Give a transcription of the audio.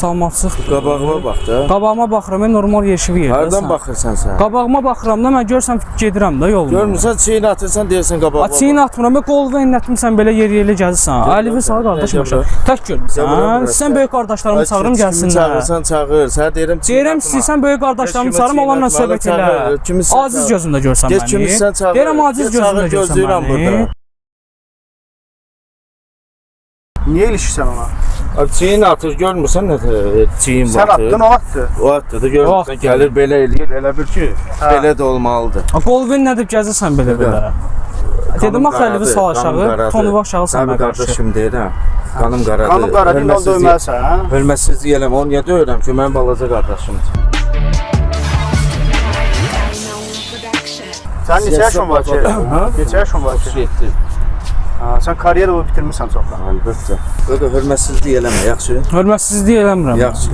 salmatsıq. Qabağıma bax da. Qabağıma baxıram, mən normal yeşivi yerdə. Hardan baxırsan sən? Qabağıma baxıram da, mən görürsən gedirəm də yolda. Görmürsən, çiyin atırsan deyirsən qabağıma bax. Çiyin atmıram, mən qol və innətimsən belə yer-yerli gəzirsən. Əlivi sağ qardaş başa. Tək görmüsən. Sən böyük qardaşlarımı çağırım gəlsinlər. Çağırsan çağır. Sən deyirəm çiyin Deyirəm istəyirsən böyük qardaşlarımı çağırım, onlarla söhbət elə. Aziz gözümdə görsən məni. Get kimsən çağır. Deyirəm aziz gözümdə görsən məni. Niyə ilişirsən ona? Çiyin atır, görmürsən nə çiyin Sən batır. attın, o attı. O attı da görmürsən, gəlir belə eləyir, elə bir ki, belə də olmalıdır. Qol və nə deyib gəzirsən belə-belə. Dedim axı əlivi sal aşağı, tonuvu aşağısan mənə qarşı. Qardaşım deyirəm, qanım qaradır. Qanım qaradır, indi onu döyməlisən, hə? Hörmətsizlik eləmə, onu niyə döyürəm ki, mənim balaca qardaşımdır. Sən neçə yaşın var ki? Neçə yaşın var ki? 7. Sən karyeranı bitirmirsən çoxdan. Əlbəttə. Hörmətsizlik eləmə, yaxşı? Hörmətsizlik eləmirəm. Yaxşı.